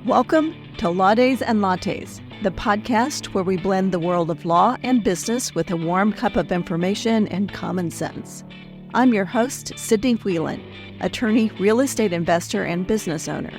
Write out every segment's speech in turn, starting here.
Welcome to Law Days and Lattes, the podcast where we blend the world of law and business with a warm cup of information and common sense. I'm your host, Sidney Wheelan, attorney, real estate investor, and business owner.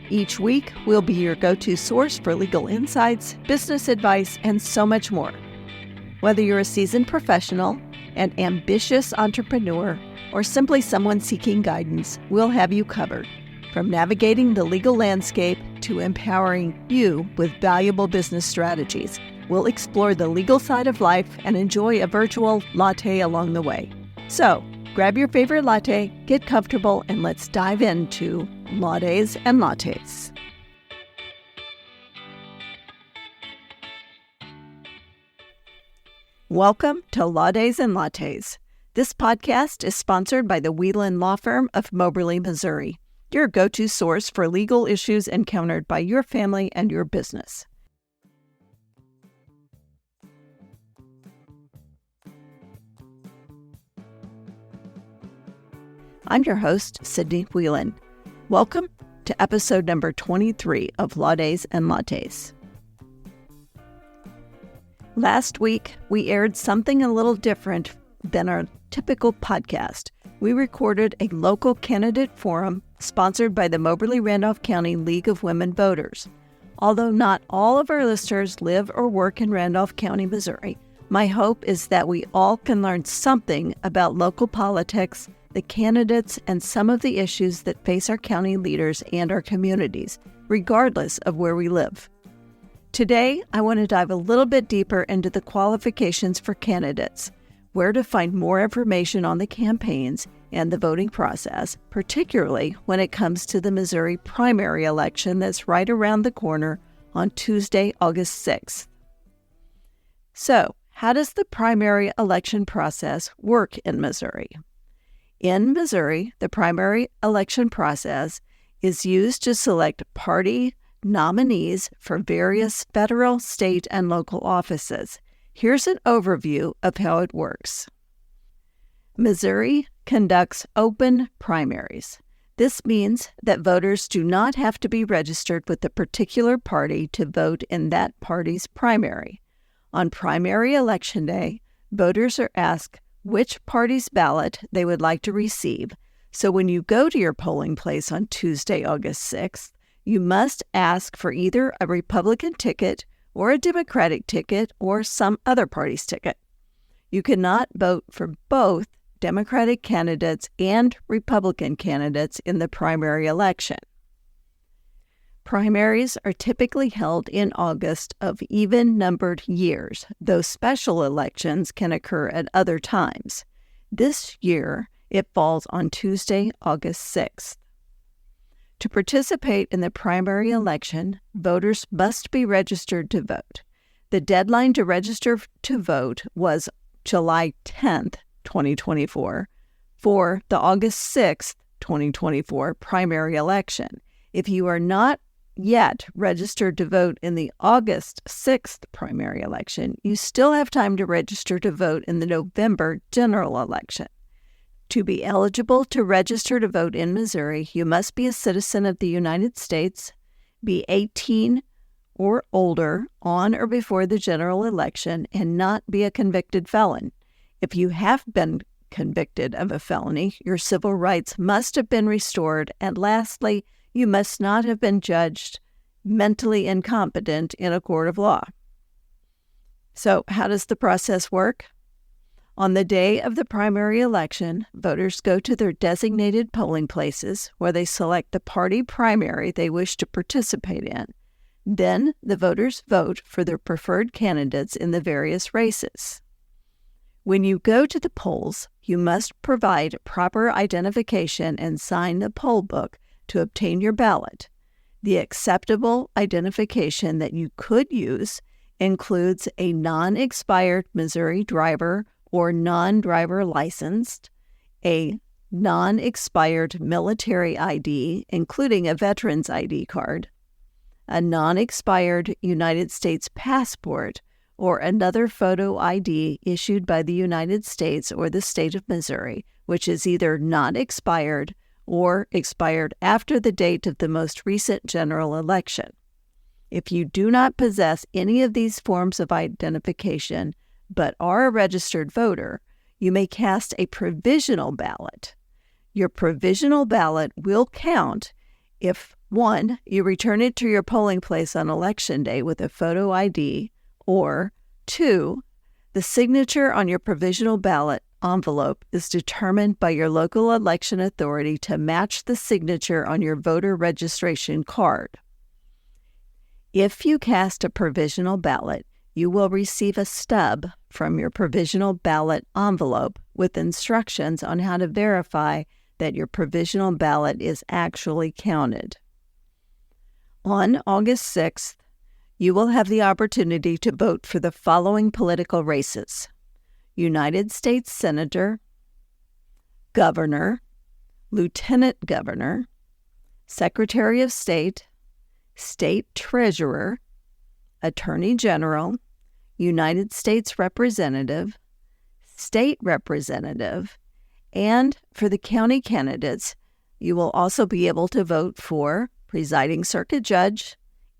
Each week, we'll be your go-to source for legal insights, business advice, and so much more. Whether you're a seasoned professional, an ambitious entrepreneur, or simply someone seeking guidance, we'll have you covered. From navigating the legal landscape to empowering you with valuable business strategies, we'll explore the legal side of life and enjoy a virtual latte along the way. So, grab your favorite latte, get comfortable, and let's dive into Law Days and Lattes. Welcome to Law Days and Lattes. This podcast is sponsored by the Wheelan Law Firm of Moberly, Missouri, your go-to source for legal issues encountered by your family and your business. I'm your host, Sidney Wheelan. Welcome to episode number 23 of Law Days and Lattes. Last week, we aired something a little different than our typical podcast. We recorded a local candidate forum sponsored by the Moberly-Randolph County League of Women Voters. Although not all of our listeners live or work in Randolph County, Missouri, my hope is that we all can learn something about local politics, the candidates, and some of the issues that face our county leaders and our communities, regardless of where we live. Today, I want to dive a little bit deeper into the qualifications for candidates, where to find more information on the campaigns and the voting process, particularly when it comes to the Missouri primary election that's right around the corner on Tuesday, August 6th. So, how does the primary election process work in Missouri? In Missouri, the primary election process is used to select party nominees for various federal, state, and local offices. Here's an overview of how it works. Missouri conducts open primaries. This means that voters do not have to be registered with a particular party to vote in that party's primary. On primary election day, voters are asked which party's ballot they would like to receive. So when you go to your polling place on Tuesday, August 6th, you must ask for either a Republican ticket or a Democratic ticket or some other party's ticket. You cannot vote for both Democratic candidates and Republican candidates in the primary election. Primaries are typically held in August of even-numbered years, though special elections can occur at other times. This year, it falls on Tuesday, August 6th. To participate in the primary election, voters must be registered to vote. The deadline to register to vote was July 10th, 2024, for the August 6th, 2024 primary election. If you are not yet registered to vote in the August 6th primary election, you still have time to register to vote in the November general election. To be eligible to register to vote in Missouri, you must be a citizen of the United States, be 18 or older on or before the general election, and not be a convicted felon. If you have been convicted of a felony, your civil rights must have been restored, and lastly, you must not have been judged mentally incompetent in a court of law. So, how does the process work? On the day of the primary election, voters go to their designated polling places where they select the party primary they wish to participate in. Then, the voters vote for their preferred candidates in the various races. When you go to the polls, you must provide proper identification and sign the poll book to obtain your ballot. The acceptable identification that you could use includes a non-expired Missouri driver or non-driver licensed, a non-expired military ID, including a veteran's ID card, a non-expired United States passport, or another photo ID issued by the United States or the state of Missouri, which is either not expired or expired after the date of the most recent general election. If you do not possess any of these forms of identification but are a registered voter, you may cast a provisional ballot. Your provisional ballot will count if 1. You return it to your polling place on Election Day with a photo ID, or 2. The signature on your provisional ballot envelope is determined by your local election authority to match the signature on your voter registration card. If you cast a provisional ballot, you will receive a stub from your provisional ballot envelope with instructions on how to verify that your provisional ballot is actually counted. On August 6th, you will have the opportunity to vote for the following political races: United States Senator, Governor, Lieutenant Governor, Secretary of State, State Treasurer, Attorney General, United States Representative, State Representative, and for the county candidates, you will also be able to vote for Presiding Circuit Judge,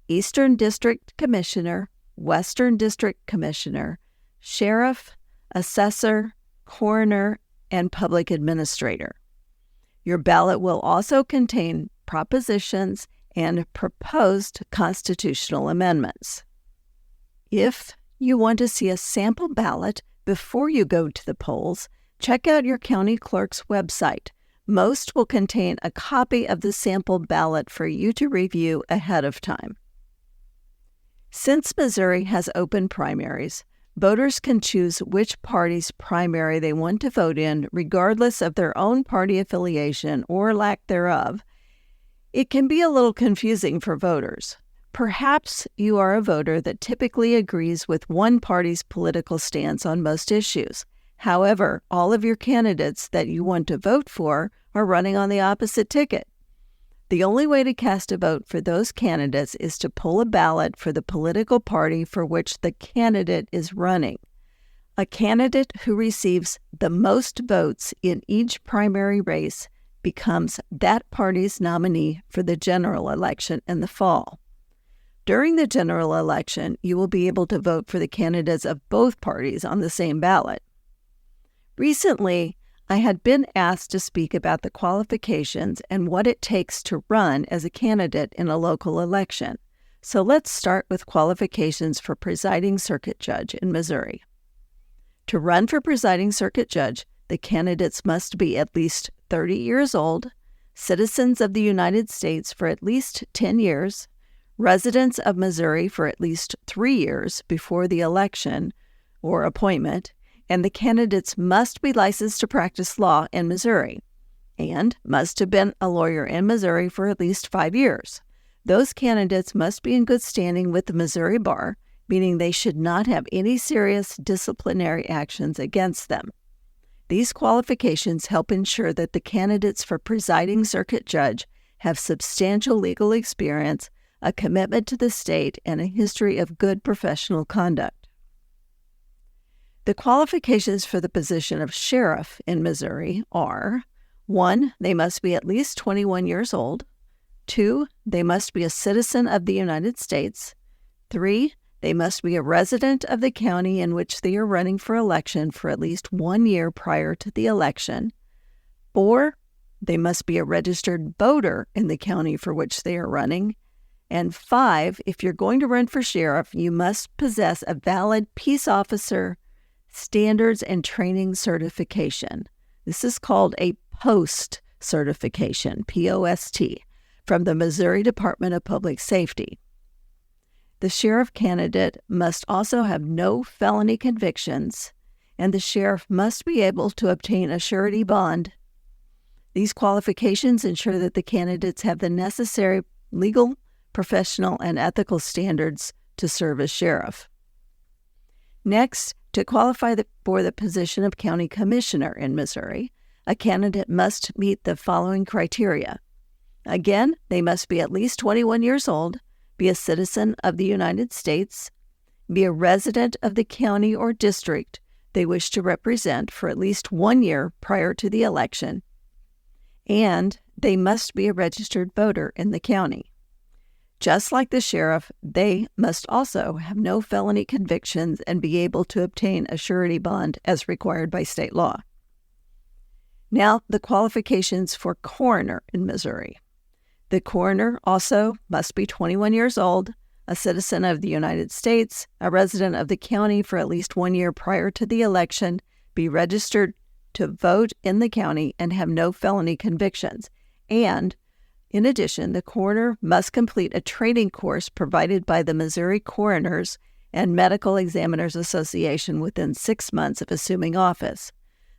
Eastern District Commissioner, Western District Commissioner, Sheriff, Assessor, Coroner, and Public Administrator. Your ballot will also contain propositions and proposed constitutional amendments. If you want to see a sample ballot before you go to the polls, check out your county clerk's website. Most will contain a copy of the sample ballot for you to review ahead of time. Since Missouri has open primaries, voters can choose which party's primary they want to vote in regardless of their own party affiliation or lack thereof. It can be a little confusing for voters. Perhaps you are a voter that typically agrees with one party's political stance on most issues. However, all of your candidates that you want to vote for are running on the opposite ticket. The only way to cast a vote for those candidates is to pull a ballot for the political party for which the candidate is running. A candidate who receives the most votes in each primary race becomes that party's nominee for the general election in the fall. During the general election, you will be able to vote for the candidates of both parties on the same ballot. Recently, I had been asked to speak about the qualifications and what it takes to run as a candidate in a local election. So let's start with qualifications for presiding circuit judge in Missouri. To run for presiding circuit judge, the candidates must be at least 30 years old, citizens of the United States for at least 10 years, residents of Missouri for at least 3 years before the election or appointment, and the candidates must be licensed to practice law in Missouri and must have been a lawyer in Missouri for at least 5 years. Those candidates must be in good standing with the Missouri Bar, meaning they should not have any serious disciplinary actions against them. These qualifications help ensure that the candidates for presiding circuit judge have substantial legal experience, a commitment to the state, and a history of good professional conduct. The qualifications for the position of sheriff in Missouri are: 1. They must be at least 21 years old. 2. They must be a citizen of the United States. 3. They must be a resident of the county in which they are running for election for at least 1 year prior to the election. 4. They must be a registered voter in the county for which they are running. And 5. If you're going to run for sheriff, you must possess a valid peace officer standards and training certification. This is called a POST certification, P-O-S-T, from the Missouri Department of Public Safety. The sheriff candidate must also have no felony convictions, and the sheriff must be able to obtain a surety bond. These qualifications ensure that the candidates have the necessary legal, professional, and ethical standards to serve as sheriff. Next, to qualify for the position of county commissioner in Missouri, a candidate must meet the following criteria. Again, they must be at least 21 years old, be a citizen of the United States, be a resident of the county or district they wish to represent for at least 1 year prior to the election, and they must be a registered voter in the county. Just like the sheriff, they must also have no felony convictions and be able to obtain a surety bond as required by state law. Now, the qualifications for coroner in Missouri. The coroner also must be 21 years old, a citizen of the United States, a resident of the county for at least 1 year prior to the election, be registered to vote in the county, and have no felony convictions. And in addition, the coroner must complete a training course provided by the Missouri Coroners and Medical Examiners Association within 6 months of assuming office.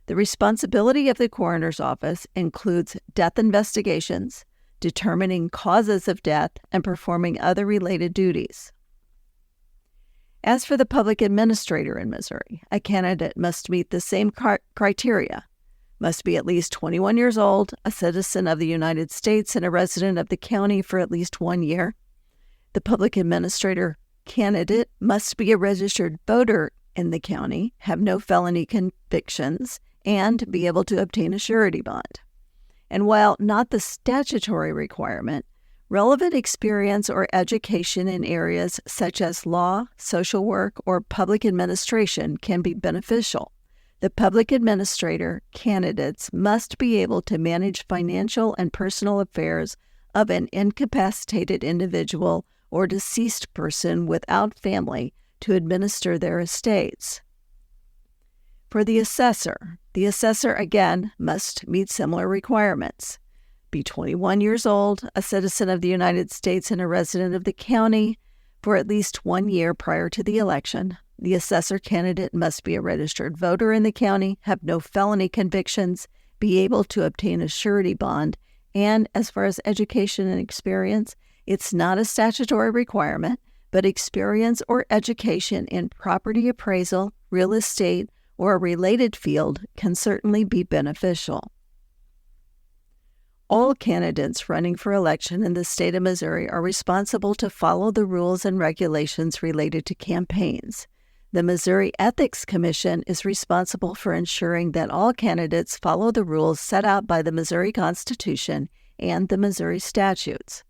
The responsibility of the coroner's office includes death investigations, determining causes of death, and performing other related duties. As for the public administrator in Missouri, a candidate must meet the same criteria. Must be at least 21 years old, a citizen of the United States, and a resident of the county for at least 1 year. The public administrator candidate must be a registered voter in the county, have no felony convictions, and be able to obtain a surety bond. And while not the statutory requirement, relevant experience or education in areas such as law, social work, or public administration can be beneficial. The public administrator candidates must be able to manage financial and personal affairs of an incapacitated individual or deceased person without family to administer their estates. For the assessor again must meet similar requirements. Be 21 years old, a citizen of the United States, and a resident of the county for at least 1 year prior to the election. The assessor candidate must be a registered voter in the county, have no felony convictions, be able to obtain a surety bond, and as far as education and experience, it's not a statutory requirement, but experience or education in property appraisal, real estate, or a related field can certainly be beneficial. All candidates running for election in the state of Missouri are responsible to follow the rules and regulations related to campaigns. The Missouri Ethics Commission is responsible for ensuring that all candidates follow the rules set out by the Missouri Constitution and the Missouri statutes.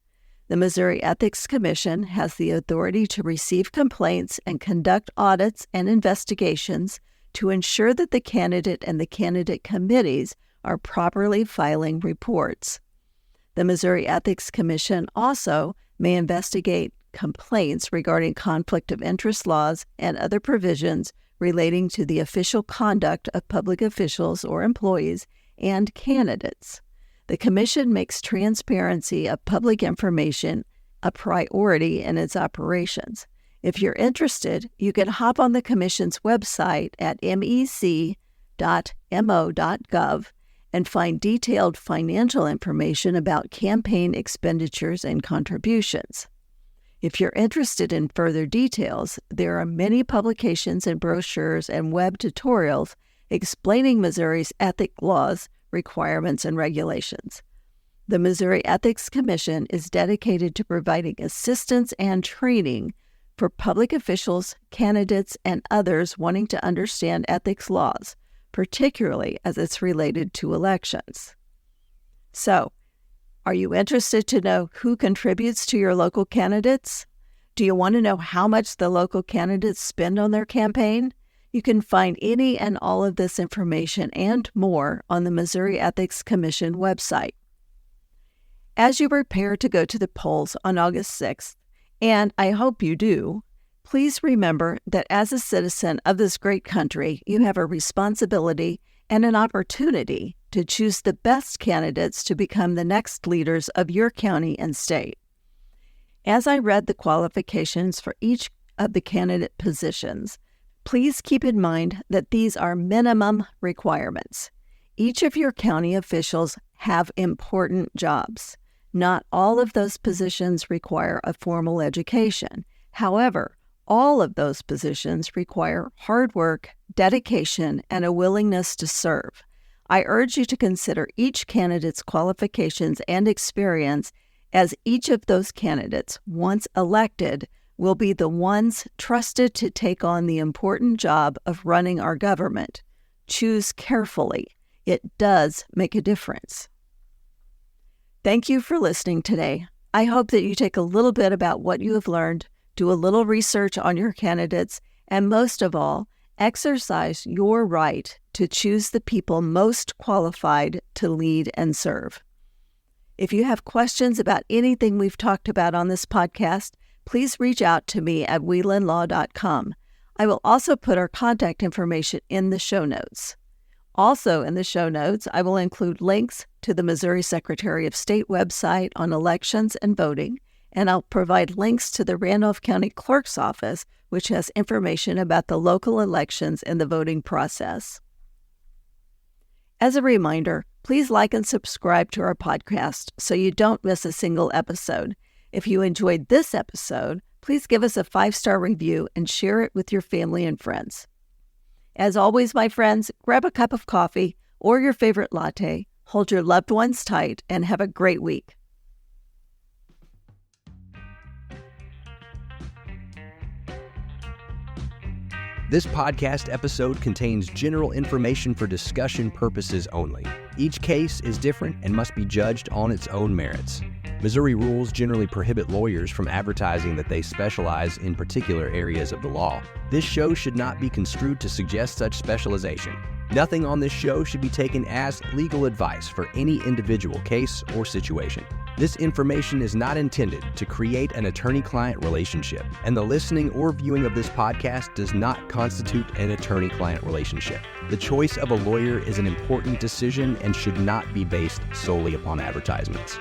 The Missouri Ethics Commission has the authority to receive complaints and conduct audits and investigations to ensure that the candidate and the candidate committees are properly filing reports. The Missouri Ethics Commission also may investigate complaints regarding conflict of interest laws and other provisions relating to the official conduct of public officials or employees and candidates. The Commission makes transparency of public information a priority in its operations. If you're interested, you can hop on the Commission's website at mec.mo.gov and find detailed financial information about campaign expenditures and contributions. If you're interested in further details, there are many publications and brochures and web tutorials explaining Missouri's ethics laws, requirements, and regulations. The Missouri Ethics Commission is dedicated to providing assistance and training for public officials, candidates, and others wanting to understand ethics laws, particularly as it's related to elections. So, are you interested to know who contributes to your local candidates? Do you want to know how much the local candidates spend on their campaign? You can find any and all of this information and more on the Missouri Ethics Commission website. As you prepare to go to the polls on August 6th, and I hope you do, please remember that as a citizen of this great country, you have a responsibility and an opportunity to choose the best candidates to become the next leaders of your county and state. As I read the qualifications for each of the candidate positions, please keep in mind that these are minimum requirements. Each of your county officials have important jobs. Not all of those positions require a formal education. However, all of those positions require hard work, dedication, and a willingness to serve. I urge you to consider each candidate's qualifications and experience, as each of those candidates, once elected, will be the ones trusted to take on the important job of running our government. Choose carefully. It does make a difference. Thank you for listening today. I hope that you take a little bit about what you have learned, do a little research on your candidates, and most of all, exercise your right to choose the people most qualified to lead and serve. If you have questions about anything we've talked about on this podcast, please reach out to me at wheelanlaw.com. I will also put our contact information in the show notes. Also in the show notes, I will include links to the Missouri Secretary of State website on elections and voting, and I'll provide links to the Randolph County Clerk's Office, which has information about the local elections and the voting process. As a reminder, please like and subscribe to our podcast so you don't miss a single episode. If you enjoyed this episode, please give us a 5-star review and share it with your family and friends. As always, my friends, grab a cup of coffee or your favorite latte, hold your loved ones tight, and have a great week. This podcast episode contains general information for discussion purposes only. Each case is different and must be judged on its own merits. Missouri rules generally prohibit lawyers from advertising that they specialize in particular areas of the law. This show should not be construed to suggest such specialization. Nothing on this show should be taken as legal advice for any individual case or situation. This information is not intended to create an attorney-client relationship, and the listening or viewing of this podcast does not constitute an attorney-client relationship. The choice of a lawyer is an important decision and should not be based solely upon advertisements.